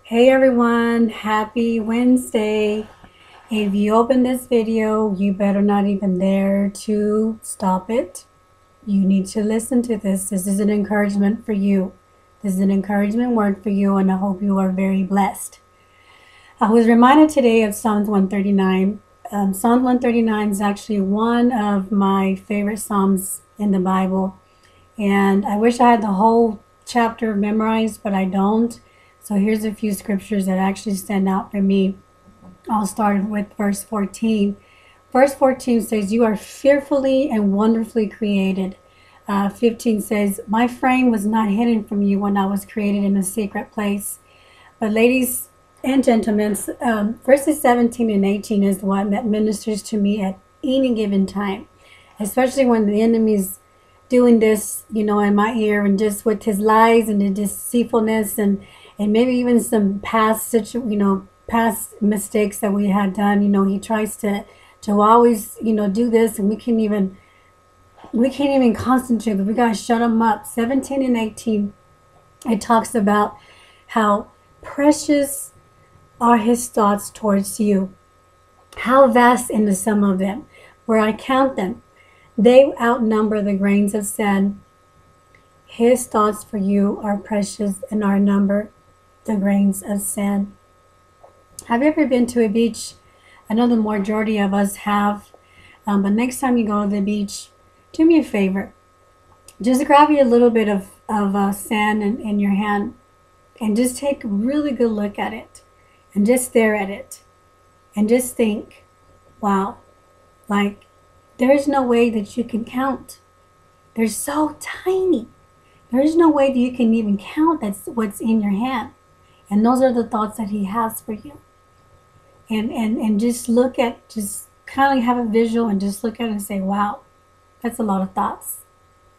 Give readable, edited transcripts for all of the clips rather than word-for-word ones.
Hey everyone, happy Wednesday. If you open this video, you better not even dare to stop it. You need to listen to this. This is an encouragement for you. This is an encouragement word for you, and I hope you are very blessed. I was reminded today of Psalms 139. Psalms 139 is actually one of my favorite Psalms in the Bible. And I wish I had the whole chapter memorized, but I don't. So here's a few scriptures that actually stand out for me. I'll start with verse 14. Verse 14 says, "You are fearfully and wonderfully created." 15 says, "My frame was not hidden from you when I was created in a secret place." But ladies and gentlemen, verses 17 and 18 is the one that ministers to me at any given time, especially when the enemy's doing this, in my ear, and just with his lies and the deceitfulness and maybe even some past mistakes that we had done. He tries to always, do this, and we can't even concentrate, but we got to shut him up. 17 and 18, it talks about how precious are his thoughts towards you. How vast in the sum of them, where I count them. They outnumber the grains of sand. His thoughts for you are precious and outnumber the grains of sand. Have you ever been to a beach? I know the majority of us have, but next time you go to the beach, do me a favor. Just grab you a little bit of sand in your hand and just take a really good look at it and just stare at it and just think, wow, like, there's no way that you can count. They're so tiny. There's no way that you can even count that's what's in your hand. And those are the thoughts that he has for you. And just look at, just kind of have a visual and just look at it and say, wow, that's a lot of thoughts.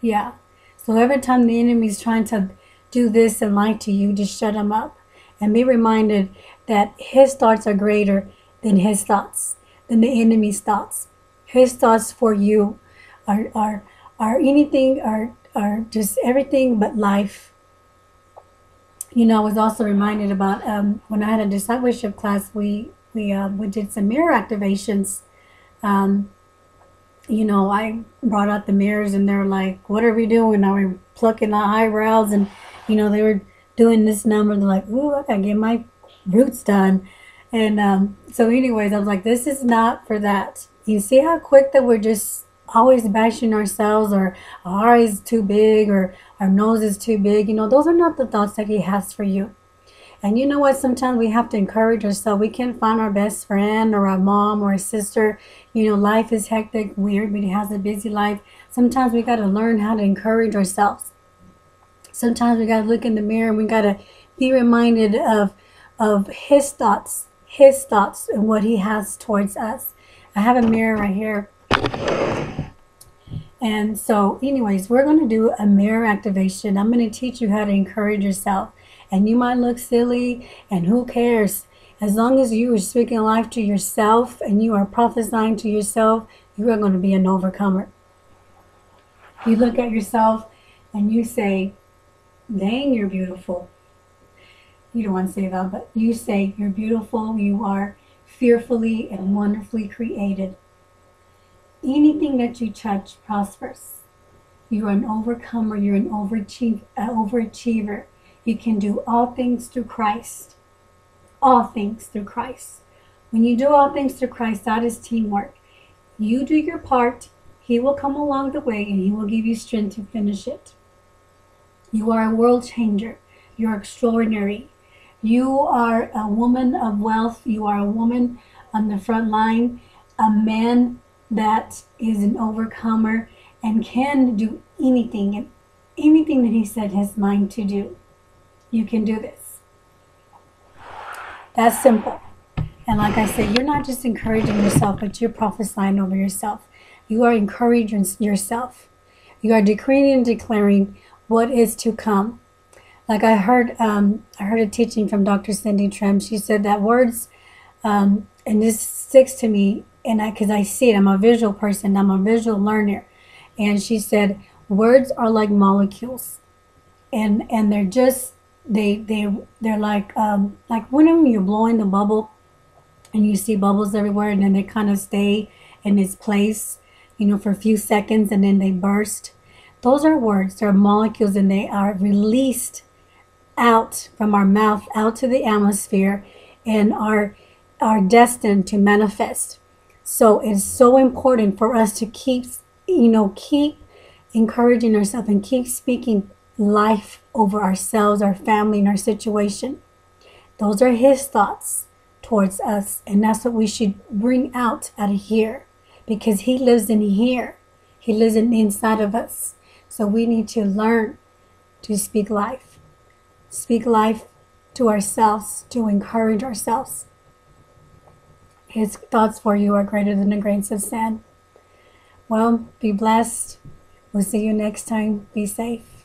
Yeah. So every time the enemy's trying to do this and lie to you, just shut him up. And be reminded that his thoughts are greater than his thoughts, than the enemy's thoughts. His thoughts for you are anything, are just everything but life. I was also reminded about when I had a discipleship class, we did some mirror activations. I brought out the mirrors, and they were like, "What are we doing? Are we plucking our eyebrows?" And they were doing this number. They're like, "Ooh, I gotta get my roots done." And so anyways, I was like, this is not for that. You see how quick that we're just always bashing ourselves, or our eyes too big, or our nose is too big. Those are not the thoughts that he has for you. And you know what? Sometimes we have to encourage ourselves. We can't find our best friend or our mom or a sister. Life is hectic, weird, but he has a busy life. Sometimes we got to learn how to encourage ourselves. Sometimes we got to look in the mirror, and we got to be reminded of his thoughts and what he has towards us. I have a mirror right here. And so anyways, we're going to do a mirror activation. I'm going to teach you how to encourage yourself. And you might look silly, and who cares? As long as you are speaking life to yourself and you are prophesying to yourself, you are going to be an overcomer. You look at yourself and you say, dang, you're beautiful. You don't want to say that, but you say you're beautiful. You are fearfully and wonderfully created. Anything that you touch prospers. You're an overcomer. You're an overachiever. You can do all things through Christ. All things through Christ. When you do all things through Christ, that is teamwork. You do your part. He will come along the way, and he will give you strength to finish it. You are a world changer. You're extraordinary. You are a woman of wealth. You are a woman on the front line. A man that is an overcomer and can do anything, and anything that he set his mind to do. You can do this. That's simple. And like I said, you're not just encouraging yourself, but you're prophesying over yourself. You are encouraging yourself. You are decreeing and declaring what is to come. Like I heard a teaching from Dr. Cindy Trim. She said that words, and this sticks to me, and because I see it. I'm a visual person. I'm a visual learner. And she said, words are like molecules. And they're just they're like when you're blowing the bubble and you see bubbles everywhere, and then they kind of stay in its place, for a few seconds, and then they burst. Those are words. They're molecules, and they are released out from our mouth out to the atmosphere, and are destined to manifest. So it's so important for us to keep encouraging ourselves and keep speaking life over ourselves, our family, and our situation. Those are his thoughts towards us, and that's what we should bring out of here, because he lives in here. He lives in the inside of us. So we need to learn to speak life. Speak life to ourselves, to encourage ourselves. His thoughts for you are greater than the grains of sand. Well, be blessed. We'll see you next time. Be safe.